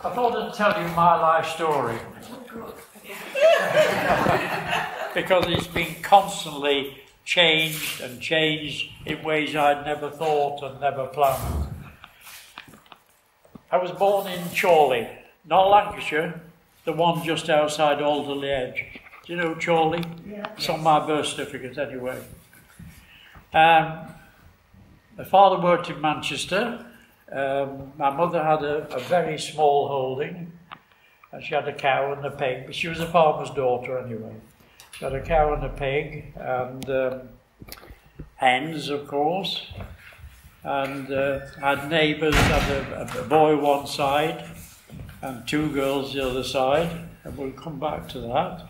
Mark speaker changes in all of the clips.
Speaker 1: I thought I'd tell you my life story. Because it's been constantly changed and changed in ways I'd never thought and never planned. I was born in Chorley, not Lancashire, the one just outside Alderley Edge. Do you know Chorley? Yeah. It's on my birth certificate anyway. My father worked in Manchester. My mother had a very small holding, and she had a cow and a pig, but she was a farmer's daughter anyway. She had a cow and a pig, and hens, of course, and had neighbours, had a boy one side, and two girls the other side, and we'll come back to that.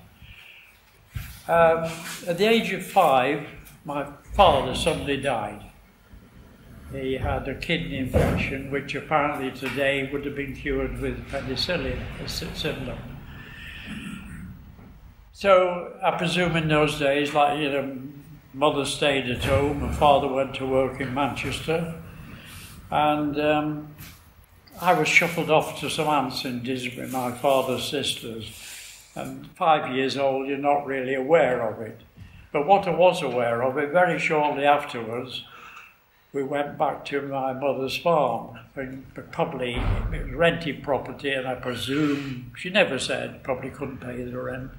Speaker 1: At the age of 5, my father suddenly died. He had a kidney infection, which apparently today would have been cured with penicillin, similar. So I presume in those days, like, you know, mother stayed at home and father went to work in Manchester, and I was shuffled off to some aunts in Disbury, my father's sisters, and 5 years old, you're not really aware of it. But what I was aware of it, very shortly afterwards, we went back to my mother's farm. Probably it was rented property, and I presume, she never said, probably couldn't pay the rent.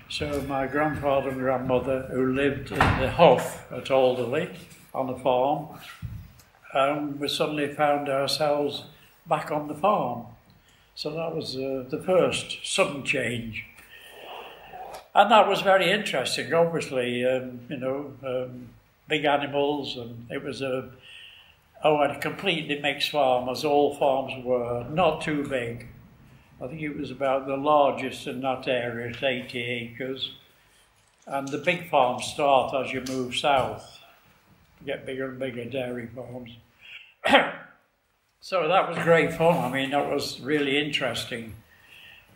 Speaker 1: So my grandfather and grandmother, who lived in the Hough at Alderley on the farm, we suddenly found ourselves back on the farm. So that was the first sudden change. And that was very interesting, obviously, big animals, and it was a completely mixed farm, as all farms were, not too big. I think it was about the largest in that area at 80 acres. And the big farms start as you move south, get bigger and bigger dairy farms. So that was great fun. I mean, that was really interesting.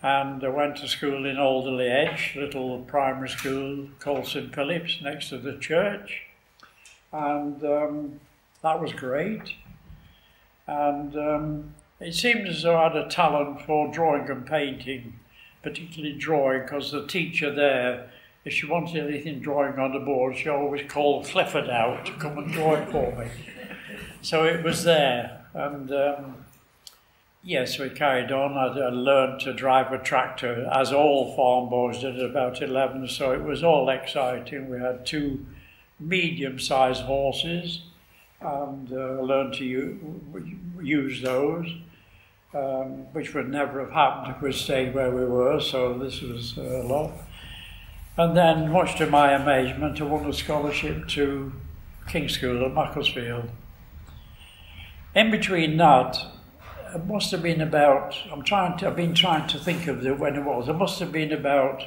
Speaker 1: And I went to school in Alderley Edge, little primary school called St Philip's, next to the church. And that was great. And it seemed as though I had a talent for drawing and painting, particularly drawing, because the teacher there, if she wanted anything drawing on the board, she always called Clifford out to come and draw it for me. So it was there. And yes, we carried on. I learned to drive a tractor, as all farm boys did at about 11, so it was all exciting. We had 2 medium-sized horses, and learned to use those, which would never have happened if we stayed where we were, so this was a lot. And then, much to my amazement, I won a scholarship to King's School at Macclesfield. In between that, it must have been about, I've been trying to think of when it was, it must have been about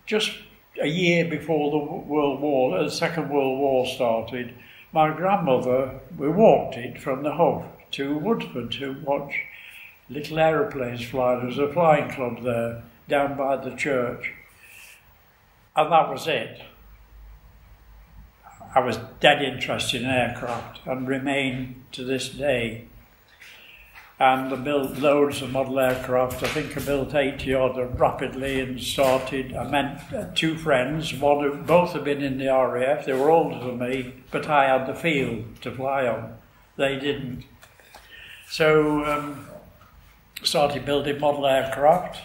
Speaker 1: just a year before the Second World War started. My grandmother, we walked it from the Hough to Woodford to watch little aeroplanes fly. There was a flying club there, down by the church. And that was it. I was dead interested in aircraft and remain to this day. And I built loads of model aircraft. I think I built 80 odd rapidly and started. I met 2 friends, both had been in the RAF. They were older than me, but I had the field to fly on. They didn't. So started building model aircraft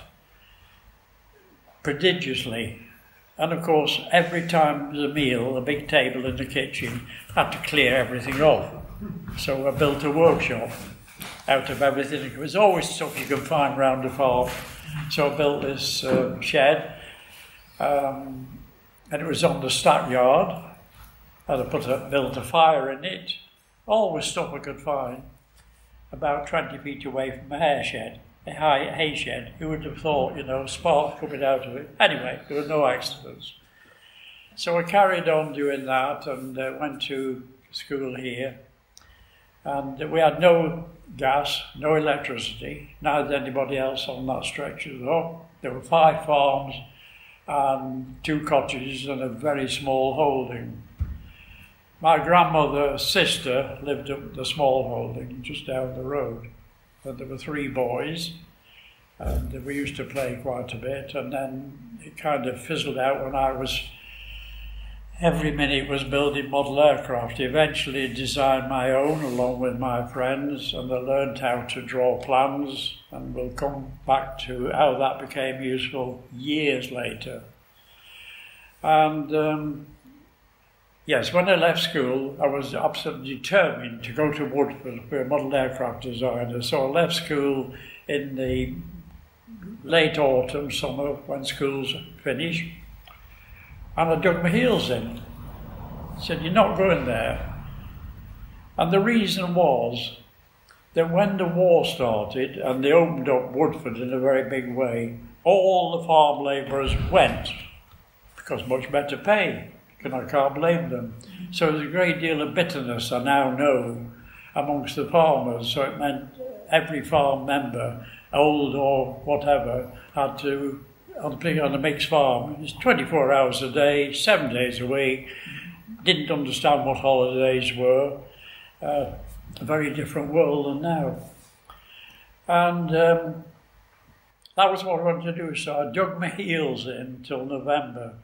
Speaker 1: prodigiously. And of course, every time there was a meal, a big table in the kitchen, I had to clear everything off. So I built a workshop out of everything. It was always stuff you could find around the farm. So I built this shed, and it was on the stackyard, and I built a fire in it. Always stuff I could find, about 20 feet away from a hay shed. Who would have thought, sparks coming out of it. Anyway, there were no accidents. So I carried on doing that and went to school here. And we had no gas, no electricity, neither did anybody else on that stretch as well. There were 5 farms and 2 cottages and a very small holding. My grandmother's sister lived at the small holding just down the road. and there were 3 boys, and we used to play quite a bit, and then it kind of fizzled out when I was, every minute was building model aircraft. Eventually designed my own along with my friends, and I learned how to draw plans, and we'll come back to how that became useful years later. And yes, when I left school, I was absolutely determined to go to Woodford for a model aircraft designer. So I left school in the late autumn, summer, when school's finished, and I dug my heels in. I said, "You're not going there." And the reason was that when the war started and they opened up Woodford in a very big way, all the farm labourers went, because much better pay, and I can't blame them. So there's a great deal of bitterness, I now know, amongst the farmers. So it meant every farm member, old or whatever, had to be on a mixed farm. It's 24 hours a day, 7 days a week. Didn't understand what holidays were. A very different world than now. And that was what I wanted to do. So I dug my heels in till November.